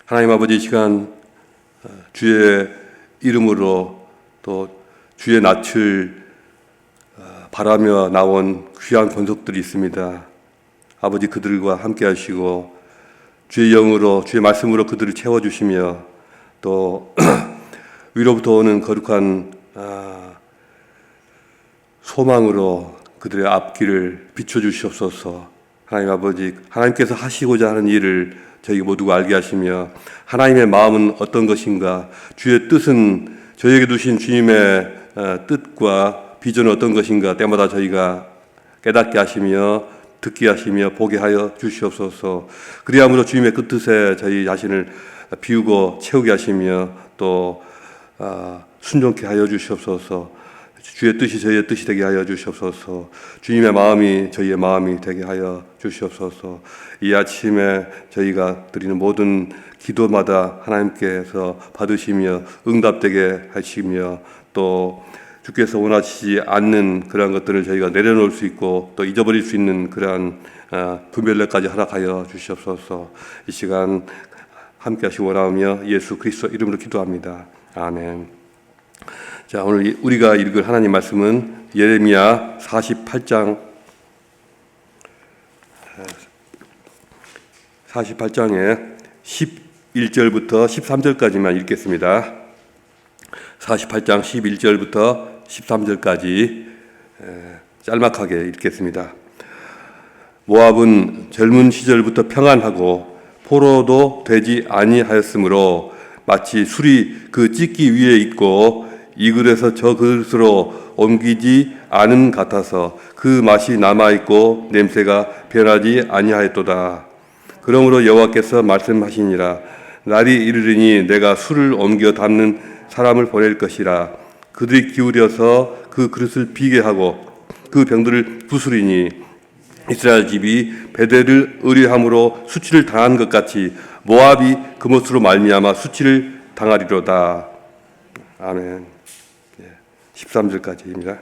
하나님 아버지, 이 시간 주의 이름으로 또 주의 낯을 바라며 나온 귀한 권속들이 있습니다. 아버지, 그들과 함께 하시고 주의 영으로, 주의 말씀으로 그들을 채워주시며 또 위로부터 오는 거룩한 소망으로 그들의 앞길을 비춰주시옵소서. 하나님 아버지, 하나님께서 하시고자 하는 일을 저희 모두가 알게 하시며 하나님의 마음은 어떤 것인가, 주의 뜻은, 저희에게 두신 주님의 뜻과 비전은 어떤 것인가 때마다 저희가 깨닫게 하시며 듣게 하시며 보게 하여 주시옵소서. 그리함으로 주님의 그 뜻에 저희 자신을 비우고 채우게 하시며 또 순종케 하여 주시옵소서. 주의 뜻이 저희의 뜻이 되게 하여 주시옵소서. 주님의 마음이 저희의 마음이 되게 하여 주시옵소서. 이 아침에 저희가 드리는 모든 기도마다 하나님께서 받으시며 응답되게 하시며 또 주께서 원하시지 않는 그러한 것들을 저희가 내려놓을 수 있고 또 잊어버릴 수 있는 그러한 분별력까지 허락하여 주시옵소서. 이 시간 함께 하시기 원하며 예수 그리스도 이름으로 기도합니다. 아멘. 자, 오늘 우리가 읽을 하나님 말씀은 예레미야 48장에 11절부터 13절까지만 읽겠습니다. 48장 11절부터 13절까지 짤막하게 읽겠습니다. 모압은 젊은 시절부터 평안하고 포로도 되지 아니하였으므로 마치 술이 그 찢기 위에 있고 이 그릇에서 저 그릇으로 옮기지 않음 같아서 그 맛이 남아있고 냄새가 변하지 아니하였도다. 그러므로 여호와께서 말씀하시니라. 날이 이르리니 내가 술을 옮겨 담는 사람을 보낼 것이라. 그들이 기울여서 그 그릇을 비게 하고 그 병들을 부수리니 이스라엘 집이 베델을 의뢰함으로 수치를 당한 것 같이 모압이 그것으로 말미암아 수치를 당하리로다. 아멘. 13절까지입니다.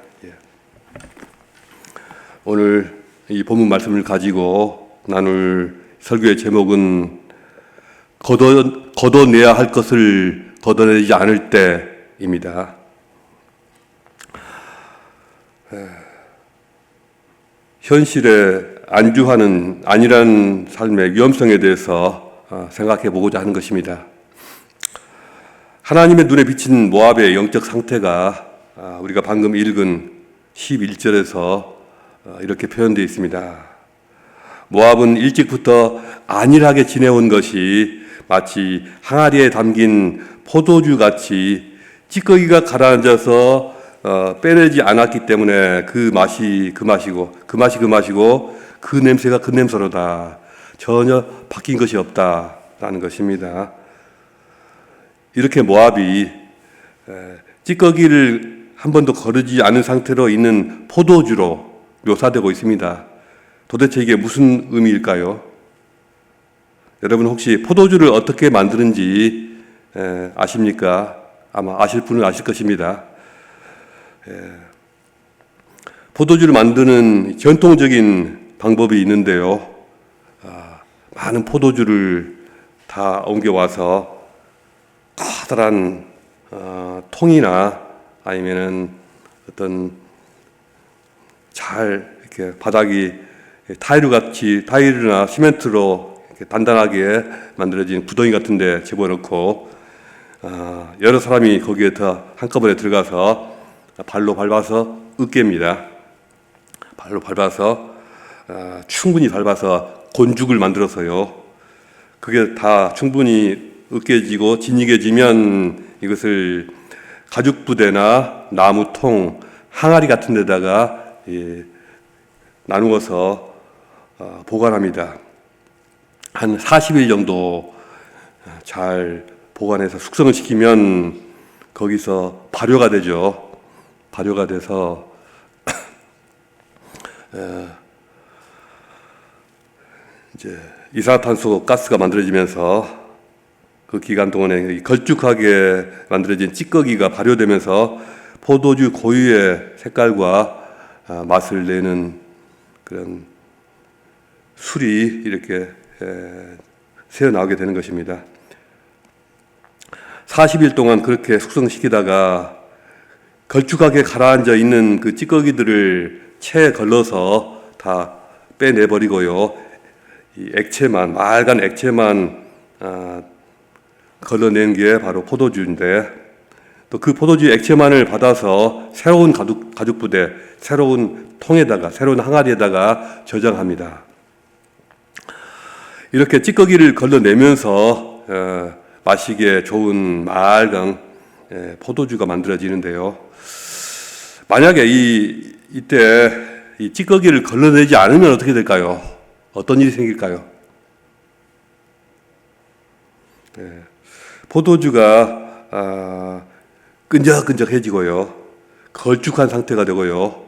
오늘 이 본문 말씀을 가지고 나눌 설교의 제목은 걷어내야 할 것을 걷어내지 않을 때입니다. 현실에 안주하는 안일한 삶의 위험성에 대해서 생각해 보고자 하는 것입니다. 하나님의 눈에 비친 모압의 영적 상태가 우리가 방금 읽은 11절에서 이렇게 표현되어 있습니다. 모압은 일찍부터 안일하게 지내온 것이 마치 항아리에 담긴 포도주같이 찌꺼기가 가라앉아서 빼내지 않았기 때문에 그 맛이 그 맛이고 그 냄새가 그 냄새로다. 전혀 바뀐 것이 없다라는 것입니다. 이렇게 모압이 찌꺼기를 한 번도 거르지 않은 상태로 있는 포도주로 묘사되고 있습니다. 도대체 이게 무슨 의미일까요? 여러분 혹시 포도주를 어떻게 만드는지 아십니까? 아마 아실 분은 아실 것입니다. 포도주를 만드는 전통적인 방법이 있는데요. 많은 포도주를 다 옮겨와서 커다란 통이나 아니면은 어떤 잘 이렇게 바닥이 타일이나 시멘트로 이렇게 단단하게 만들어진 구덩이 같은데 집어넣고 여러 사람이 거기에 더 한꺼번에 들어가서 발로 밟아서 으깨입니다. 발로 밟아서 충분히 밟아서 곤죽을 만들어서요. 그게 다 충분히 으깨지고 진이게지면 이것을 가죽 부대나 나무통, 항아리 같은 데다가 나누어서 보관합니다. 한 40일 정도 잘 보관해서 숙성을 시키면 거기서 발효가 되죠. 발효가 돼서 이제 이산화탄소 가스가 만들어지면서 그 기간 동안에 걸쭉하게 만들어진 찌꺼기가 발효되면서 포도주 고유의 색깔과 맛을 내는 그런 술이 이렇게 새어나오게 되는 것입니다. 40일 동안 그렇게 숙성시키다가 걸쭉하게 가라앉아 있는 그 찌꺼기들을 체에 걸러서 다 빼내버리고요. 이 액체만, 맑은 액체만 걸러낸 게 바로 포도주인데, 또 그 포도주 액체만을 받아서 새로운 가죽 부대, 새로운 통에다가, 새로운 항아리에다가 저장합니다. 이렇게 찌꺼기를 걸러내면서 마시기에 좋은 맑은 포도주가 만들어지는데요. 만약에 이때 이 찌꺼기를 걸러내지 않으면 어떻게 될까요? 어떤 일이 생길까요? 포도주가 끈적끈적해지고요, 걸쭉한 상태가 되고요,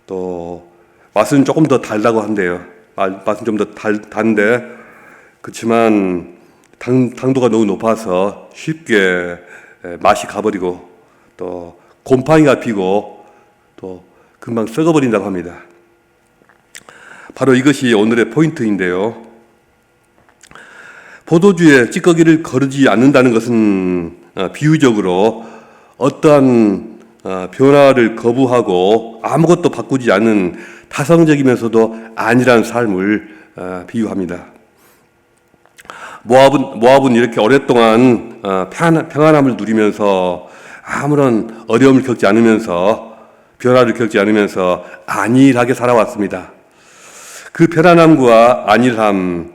또 맛은 조금 더 달다고 한대요. 맛은 좀 더 단데, 그렇지만 당도가 너무 높아서 쉽게 맛이 가버리고 또 곰팡이가 피고 또 금방 썩어버린다고 합니다. 바로 이것이 오늘의 포인트인데요. 포도주에 찌꺼기를 거르지 않는다는 것은 비유적으로 어떠한 변화를 거부하고 아무것도 바꾸지 않는 타성적이면서도 안일한 삶을 비유합니다. 모압은 이렇게 오랫동안 평안함을 누리면서 아무런 어려움을 겪지 않으면서, 변화를 겪지 않으면서 안일하게 살아왔습니다. 그 편안함과 안일함,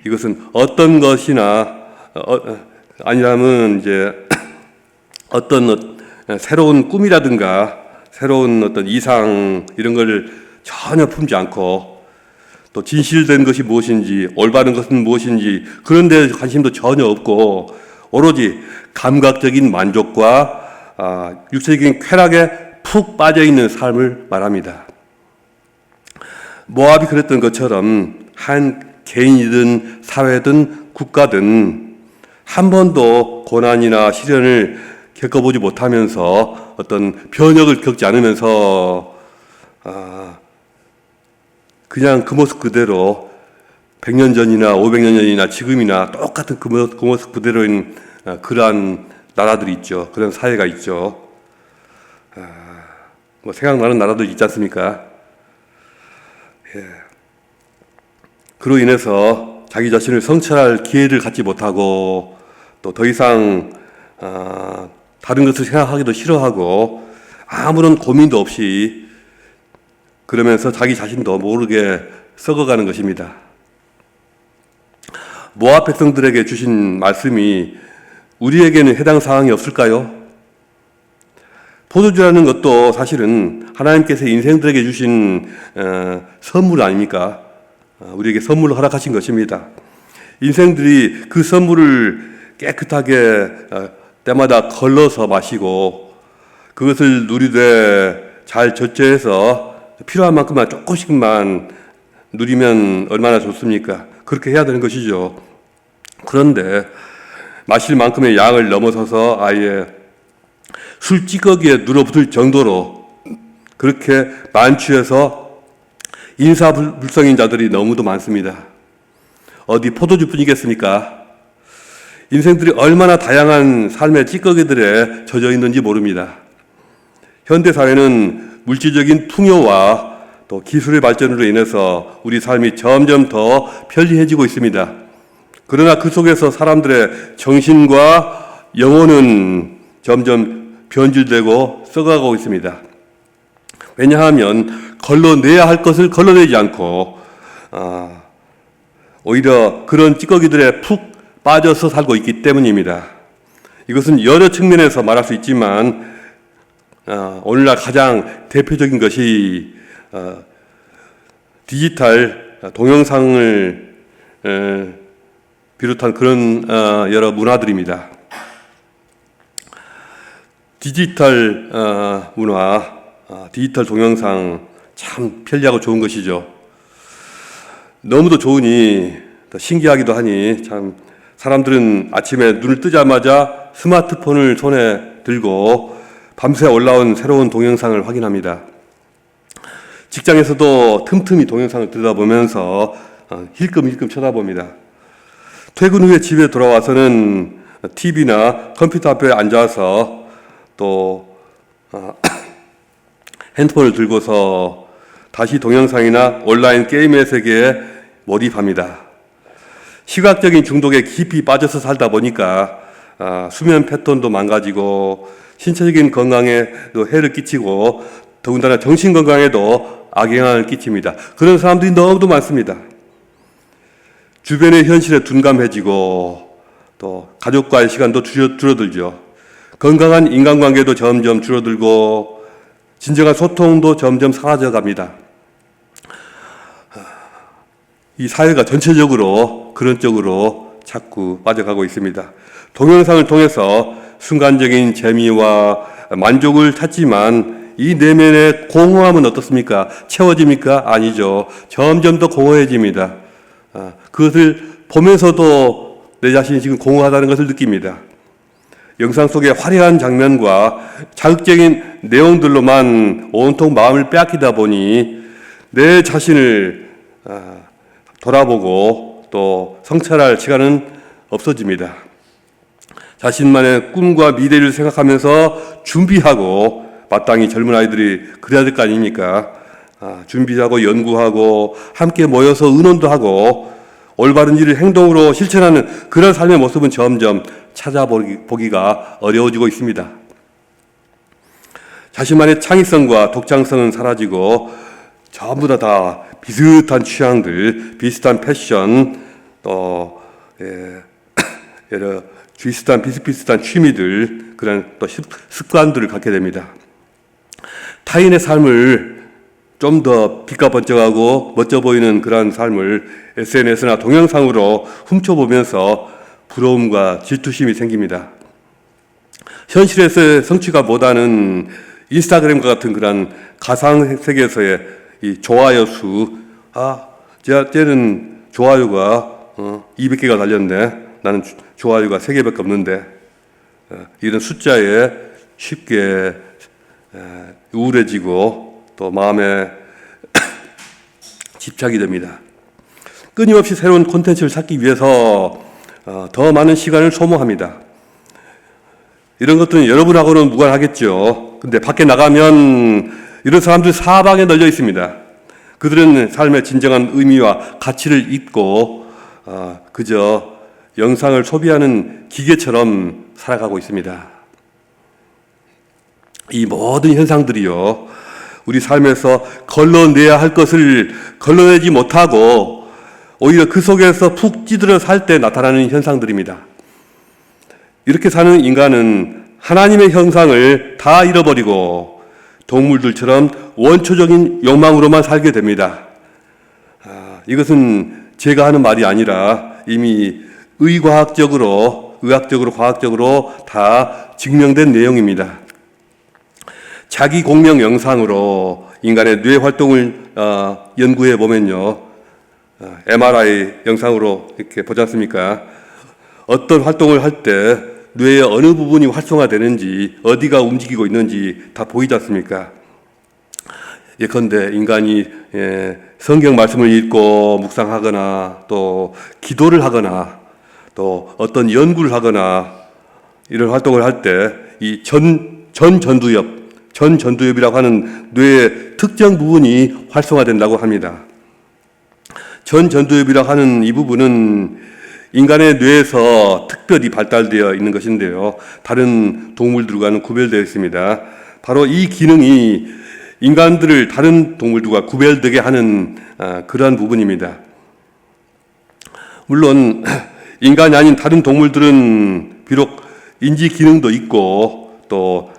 이것은 어떤 것이나 안일함은 이제 어떤 새로운 꿈이라든가 새로운 어떤 이상 이런 걸 전혀 품지 않고, 또 진실된 것이 무엇인지, 올바른 것은 무엇인지 그런 데 관심도 전혀 없고 오로지 감각적인 만족과 육체적인 쾌락에 푹 빠져있는 삶을 말합니다. 모압이 그랬던 것처럼 한 개인이든 사회든 국가든 한 번도 고난이나 시련을 겪어보지 못하면서 어떤 변혁을 겪지 않으면서 그냥 그 모습 그대로 100년 전이나 500년 전이나 지금이나 똑같은 그 모습 그대로인 그러한 나라들이 있죠. 그런 사회가 있죠. 뭐 생각나는 나라도 있지 않습니까? 예. 그로 인해서 자기 자신을 성찰할 기회를 갖지 못하고 또 더 이상 다른 것을 생각하기도 싫어하고 아무런 고민도 없이 그러면서 자기 자신도 모르게 썩어가는 것입니다. 모압 백성들에게 주신 말씀이 우리에게는 해당 사항이 없을까요? 포도주라는 것도 사실은 하나님께서 인생들에게 주신 선물 아닙니까? 우리에게 선물로 허락하신 것입니다. 인생들이 그 선물을 깨끗하게 때마다 걸러서 마시고 그것을 누리되 잘 절제해서 필요한 만큼만 조금씩만 누리면 얼마나 좋습니까? 그렇게 해야 되는 것이죠. 그런데 마실 만큼의 양을 넘어서서 아예 술 찌꺼기에 눌어붙을 정도로 그렇게 만취해서 인사불성인 자들이 너무도 많습니다. 어디 포도주뿐이겠습니까? 인생들이 얼마나 다양한 삶의 찌꺼기들에 젖어 있는지 모릅니다. 현대사회는 물질적인 풍요와 또 기술의 발전으로 인해서 우리 삶이 점점 더 편리해지고 있습니다. 그러나 그 속에서 사람들의 정신과 영혼은 점점 변질되고 썩어가고 있습니다. 왜냐하면 걸러내야 할 것을 걸러내지 않고 오히려 그런 찌꺼기들에 푹 빠져서 살고 있기 때문입니다. 이것은 여러 측면에서 말할 수 있지만 오늘날 가장 대표적인 것이 디지털 동영상을 비롯한 그런 여러 문화들입니다. 디지털 문화, 디지털 동영상 참 편리하고 좋은 것이죠. 너무도 좋으니 더 신기하기도 하니 참 사람들은 아침에 눈을 뜨자마자 스마트폰을 손에 들고 밤새 올라온 새로운 동영상을 확인합니다. 직장에서도 틈틈이 동영상을 들여다보면서 힐끔힐끔 쳐다봅니다. 퇴근 후에 집에 돌아와서는 TV나 컴퓨터 앞에 앉아서 또 핸드폰을 들고서 다시 동영상이나 온라인 게임의 세계에 몰입합니다. 시각적인 중독에 깊이 빠져서 살다 보니까 수면 패턴도 망가지고 신체적인 건강에 또 해를 끼치고 더군다나 정신 건강에도 악영향을 끼칩니다. 그런 사람들이 너무도 많습니다. 주변의 현실에 둔감해지고 또 가족과의 시간도 줄어들죠. 건강한 인간관계도 점점 줄어들고 진정한 소통도 점점 사라져 갑니다. 이 사회가 전체적으로 그런 쪽으로 자꾸 빠져가고 있습니다. 동영상을 통해서 순간적인 재미와 만족을 찾지만 이 내면의 공허함은 어떻습니까? 채워집니까? 아니죠. 점점 더 공허해집니다. 그것을 보면서도 내 자신이 지금 공허하다는 것을 느낍니다. 영상 속의 화려한 장면과 자극적인 내용들로만 온통 마음을 빼앗기다 보니 내 자신을 돌아보고 또 성찰할 시간은 없어집니다. 자신만의 꿈과 미래를 생각하면서 준비하고, 마땅히 젊은 아이들이 그래야 될 거 아닙니까? 준비하고 연구하고 함께 모여서 의논도 하고 올바른 일을 행동으로 실천하는 그런 삶의 모습은 점점 찾아보기가 어려워지고 있습니다. 자신만의 창의성과 독창성은 사라지고 전부 다 비슷한 취향들, 비슷한 패션, 또 여러 비슷비슷한 취미들, 그런 또 습관들을 갖게 됩니다. 타인의 삶을 좀 더 빛과 번쩍하고 멋져 보이는 그런 삶을 SNS나 동영상으로 훔쳐보면서 부러움과 질투심이 생깁니다. 현실에서의 성취가보다는 인스타그램과 같은 그런 가상 세계에서의 이 좋아요 수, 쟤는 좋아요가 200개가 달렸네. 나는 좋아요가 3개밖에 없는데, 이런 숫자에 쉽게 우울해지고 또 마음에 집착이 됩니다. 끊임없이 새로운 콘텐츠를 찾기 위해서 더 많은 시간을 소모합니다. 이런 것들은 여러분하고는 무관하겠죠. 근데 밖에 나가면 이런 사람들 사방에 널려 있습니다. 그들은 삶의 진정한 의미와 가치를 잊고 그저 영상을 소비하는 기계처럼 살아가고 있습니다. 이 모든 현상들이요, 우리 삶에서 걸러내야 할 것을 걸러내지 못하고 오히려 그 속에서 푹 찌들어 살 때 나타나는 현상들입니다. 이렇게 사는 인간은 하나님의 형상을 다 잃어버리고 동물들처럼 원초적인 욕망으로만 살게 됩니다. 이것은 제가 하는 말이 아니라 이미 의학적으로 과학적으로 다 증명된 내용입니다. 자기 공명 영상으로 인간의 뇌 활동을 연구해 보면요, MRI 영상으로 이렇게 보지 않습니까? 어떤 활동을 할 때 뇌의 어느 부분이 활성화되는지, 어디가 움직이고 있는지 다 보이지 않습니까? 예컨대 인간이 성경 말씀을 읽고 묵상하거나 또 기도를 하거나 또 어떤 연구를 하거나 이런 활동을 할 때 이 전전두엽이라고 하는 뇌의 특정 부분이 활성화된다고 합니다. 전전두엽이라고 하는 이 부분은 인간의 뇌에서 특별히 발달되어 있는 것인데요, 다른 동물들과는 구별되어 있습니다. 바로 이 기능이 인간들을 다른 동물들과 구별되게 하는 그러한 부분입니다. 물론 인간이 아닌 다른 동물들은 비록 인지 기능도 있고 또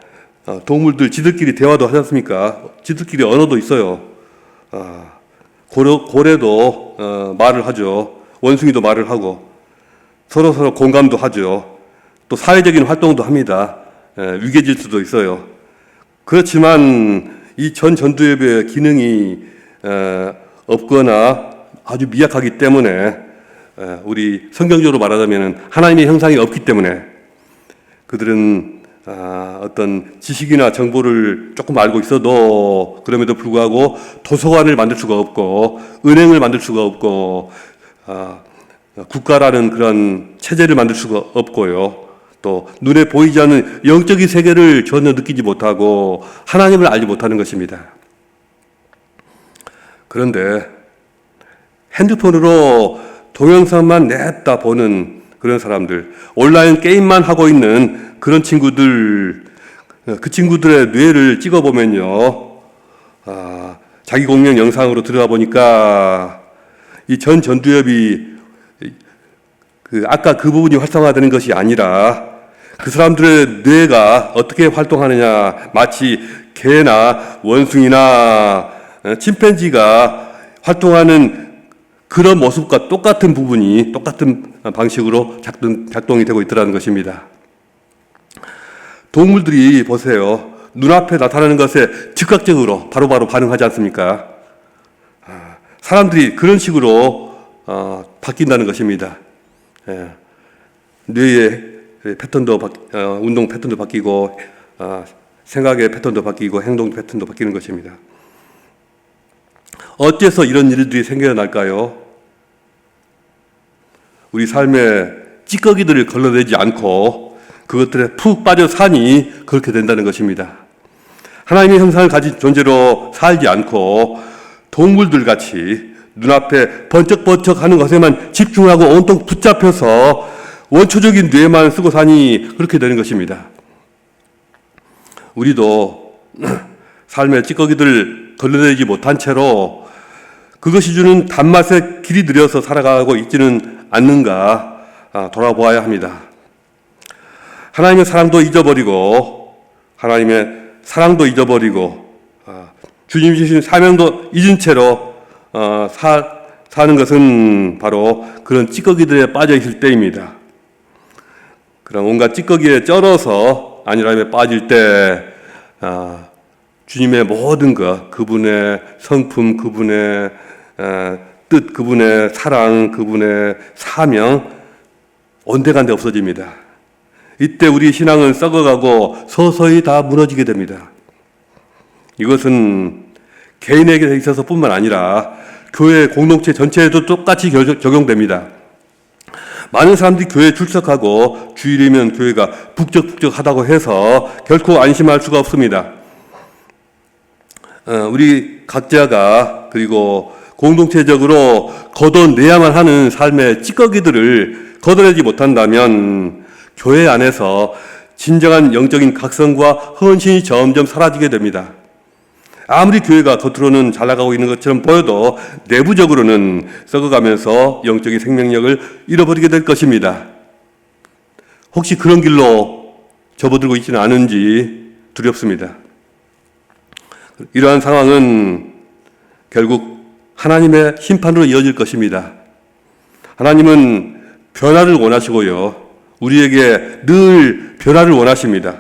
동물들 지들끼리 대화도 하지 않습니까? 지들끼리 언어도 있어요. 고래도 말을 하죠. 원숭이도 말을 하고 서로 공감도 하죠. 또 사회적인 활동도 합니다. 위계질서도 있어요. 그렇지만 이 전두엽의 기능이 없거나 아주 미약하기 때문에, 우리 성경적으로 말하자면 하나님의 형상이 없기 때문에 그들은 어떤 지식이나 정보를 조금 알고 있어도 그럼에도 불구하고 도서관을 만들 수가 없고 은행을 만들 수가 없고 국가라는 그런 체제를 만들 수가 없고요. 또 눈에 보이지 않는 영적인 세계를 전혀 느끼지 못하고 하나님을 알지 못하는 것입니다. 그런데 핸드폰으로 동영상만 냅다 보는 그런 사람들, 온라인 게임만 하고 있는 그런 친구들, 그 친구들의 뇌를 찍어보면요, 자기 공연 영상으로 들어가 보니까 이 전 전두엽이 아까 그 부분이 활성화되는 것이 아니라 그 사람들의 뇌가 어떻게 활동하느냐, 마치 개나 원숭이나 침팬지가 활동하는 그런 모습과 똑같은 부분이 똑같은 방식으로 작동이 되고 있더라는 것입니다. 동물들이 보세요. 눈앞에 나타나는 것에 즉각적으로 바로바로 반응하지 않습니까? 사람들이 그런 식으로 바뀐다는 것입니다. 뇌의 패턴도 운동 패턴도 바뀌고 생각의 패턴도 바뀌고 행동 패턴도 바뀌는 것입니다. 어째서 이런 일들이 생겨날까요? 우리 삶에 찌꺼기들을 걸러내지 않고 그것들에 푹 빠져 사니 그렇게 된다는 것입니다. 하나님의 형상을 가진 존재로 살지 않고 동물들 같이 눈앞에 번쩍번쩍 하는 것에만 집중하고 온통 붙잡혀서 원초적인 뇌만 쓰고 사니 그렇게 되는 것입니다. 우리도 삶의 찌꺼기들을 걸러내지 못한 채로 그것이 주는 단맛에 길이 들여서 살아가고 있지는 않는가 돌아보아야 합니다. 하나님의 사랑도 잊어버리고 주님 주신 사명도 잊은 채로 사는 것은 바로 그런 찌꺼기들에 빠져 있을 때입니다. 그런 온갖 찌꺼기에 쩔어서 안일함에 빠질 때 주님의 모든 것, 그분의 성품, 그분의 뜻, 그분의 사랑, 그분의 사명 온데간데 없어집니다. 이때 우리 신앙은 썩어가고 서서히 다 무너지게 됩니다. 이것은 개인에게 있어서 뿐만 아니라 교회 공동체 전체에도 똑같이 적용됩니다. 많은 사람들이 교회에 출석하고 주일이면 교회가 북적북적하다고 해서 결코 안심할 수가 없습니다. 우리 각자가 그리고 공동체적으로 걷어내야만 하는 삶의 찌꺼기들을 걷어내지 못한다면 교회 안에서 진정한 영적인 각성과 헌신이 점점 사라지게 됩니다. 아무리 교회가 겉으로는 잘 나가고 있는 것처럼 보여도 내부적으로는 썩어가면서 영적인 생명력을 잃어버리게 될 것입니다. 혹시 그런 길로 접어들고 있지는 않은지 두렵습니다. 이러한 상황은 결국 하나님의 심판으로 이어질 것입니다. 하나님은 변화를 원하시고요. 우리에게 늘 변화를 원하십니다.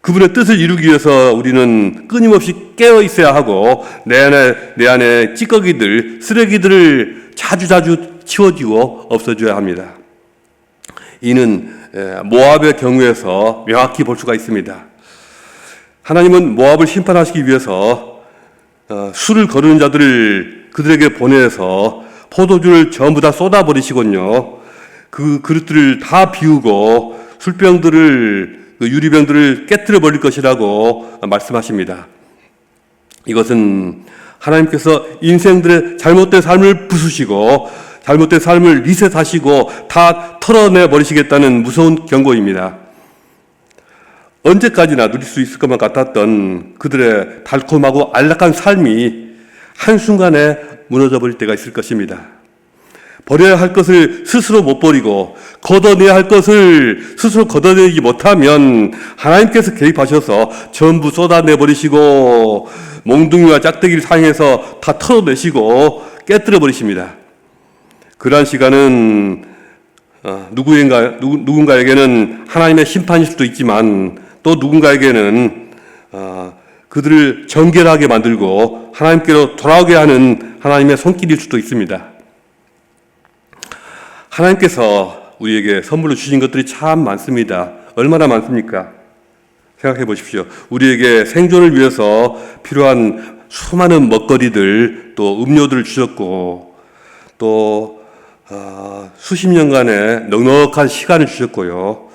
그분의 뜻을 이루기 위해서 우리는 끊임없이 깨어 있어야 하고 내 안에 찌꺼기들, 쓰레기들을 자주자주 치워주고 없애줘야 합니다. 이는 모압의 경우에서 명확히 볼 수가 있습니다. 하나님은 모압을 심판하시기 위해서 술을 거르는 자들을 그들에게 보내서 포도주를 전부 다 쏟아버리시군요. 그 그릇들을 다 비우고 술병들을 유리병들을 깨뜨려 버릴 것이라고 말씀하십니다. 이것은 하나님께서 인생들의 잘못된 삶을 부수시고 잘못된 삶을 리셋하시고 다 털어내 버리시겠다는 무서운 경고입니다. 언제까지나 누릴 수 있을 것만 같았던 그들의 달콤하고 안락한 삶이 한순간에 무너져 버릴 때가 있을 것입니다. 버려야 할 것을 스스로 못 버리고 걷어내야 할 것을 스스로 걷어내지 못하면 하나님께서 개입하셔서 전부 쏟아내버리시고 몽둥이와 짝대기를 사용해서 다 털어내시고 깨뜨려 버리십니다. 그러한 시간은 누군가에게는 하나님의 심판일 수도 있지만 또 누군가에게는 그들을 정결하게 만들고 하나님께로 돌아오게 하는 하나님의 손길일 수도 있습니다. 하나님께서 우리에게 선물로 주신 것들이 참 많습니다. 얼마나 많습니까? 생각해 보십시오. 우리에게 생존을 위해서 필요한 수많은 먹거리들, 또 음료들을 주셨고, 또 수십 년간의 넉넉한 시간을 주셨고요.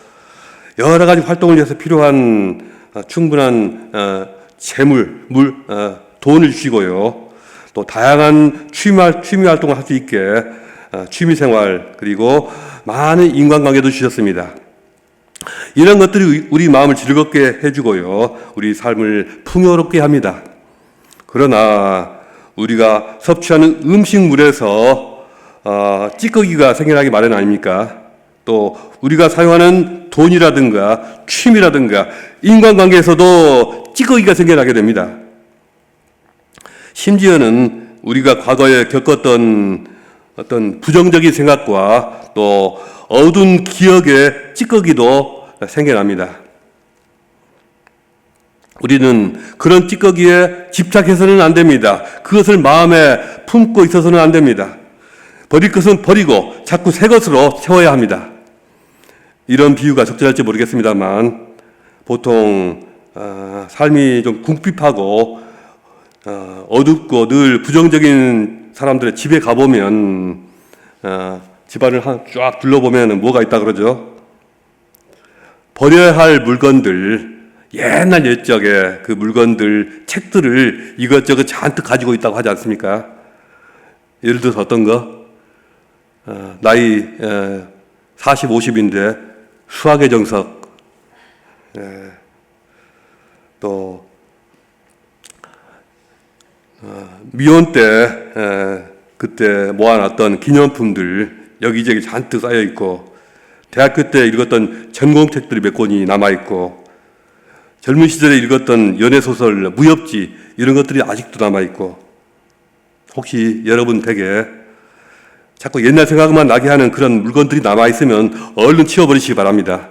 여러 가지 활동을 위해서 필요한 충분한 재물, 돈을 주시고요. 또 다양한 취미 활동을 할 수 있게 취미 생활 그리고 많은 인간관계도 주셨습니다. 이런 것들이 우리 마음을 즐겁게 해주고요. 우리 삶을 풍요롭게 합니다. 그러나 우리가 섭취하는 음식물에서 찌꺼기가 생겨나기 마련 아닙니까? 또 우리가 사용하는 돈이라든가 취미라든가 인간관계에서도 찌꺼기가 생겨나게 됩니다. 심지어는 우리가 과거에 겪었던 어떤 부정적인 생각과 또 어두운 기억의 찌꺼기도 생겨납니다. 우리는 그런 찌꺼기에 집착해서는 안 됩니다. 그것을 마음에 품고 있어서는 안 됩니다. 버릴 것은 버리고 자꾸 새 것으로 채워야 합니다. 이런 비유가 적절할지 모르겠습니다만 보통 삶이 좀 궁핍하고 어둡고 늘 부정적인 사람들의 집에 가보면 집안을 쫙 둘러보면 뭐가 있다 그러죠? 버려야 할 물건들, 옛날 옛적에 그 물건들, 책들을 이것저것 잔뜩 가지고 있다고 하지 않습니까? 예를 들어서 어떤 거? 나이 40, 50인데 수학의 정석, 또 미혼 때 그때 모아놨던 기념품들 여기저기 잔뜩 쌓여 있고, 대학교 때 읽었던 전공책들이 몇 권이 남아 있고, 젊은 시절에 읽었던 연애소설, 무협지 이런 것들이 아직도 남아 있고, 혹시 여러분 댁에 자꾸 옛날 생각만 나게 하는 그런 물건들이 남아 있으면 얼른 치워버리시기 바랍니다.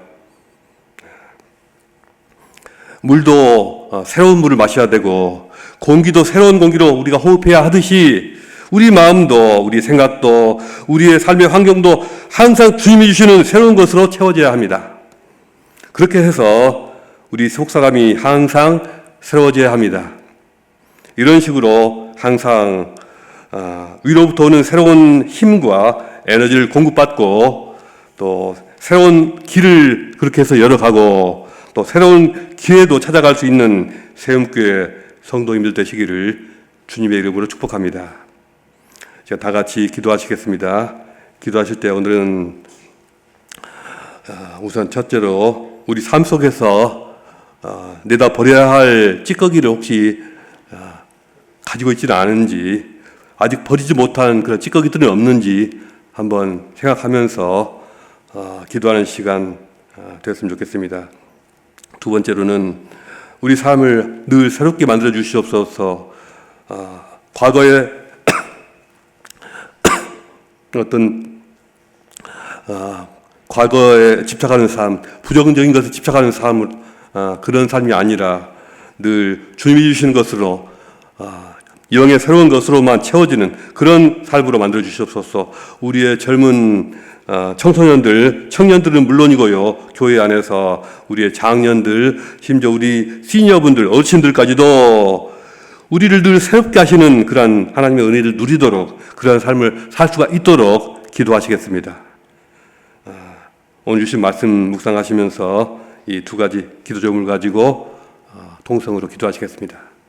물도 새로운 물을 마셔야 되고 공기도 새로운 공기로 우리가 호흡해야 하듯이 우리 마음도 우리 생각도 우리의 삶의 환경도 항상 주님이 주시는 새로운 것으로 채워져야 합니다. 그렇게 해서 우리 속사람이 항상 새로워져야 합니다. 이런 식으로 항상 위로부터 오는 새로운 힘과 에너지를 공급받고 또 새로운 길을 그렇게 해서 열어가고 또 새로운 기회도 찾아갈 수 있는 세움교회 성도님들 되시기를 주님의 이름으로 축복합니다. 제가 다 같이 기도하시겠습니다. 기도하실 때 오늘은 우선 첫째로 우리 삶 속에서 내다 버려야 할 찌꺼기를 혹시 가지고 있지는 않은지, 아직 버리지 못한 그런 찌꺼기들은 없는지 한번 생각하면서 기도하는 시간 되었으면 좋겠습니다. 두 번째로는 우리 삶을 늘 새롭게 만들어 주시옵소서. 과거에 어떤 과거에 집착하는 삶, 부정적인 것에 집착하는 삶을 그런 삶이 아니라 늘 주님이 주시는 것으로 영의 새로운 것으로만 채워지는 그런 삶으로 만들어 주시옵소서. 우리의 젊은 청소년들, 청년들은 물론이고요, 교회 안에서 우리의 장년들, 심지어 우리 시니어분들, 어르신들까지도 우리를 늘 새롭게 하시는 그런 하나님의 은혜를 누리도록, 그런 삶을 살 수가 있도록 기도하시겠습니다. 오늘 주신 말씀 묵상하시면서 이 두 가지 기도 제목을 가지고 통성으로 기도하시겠습니다.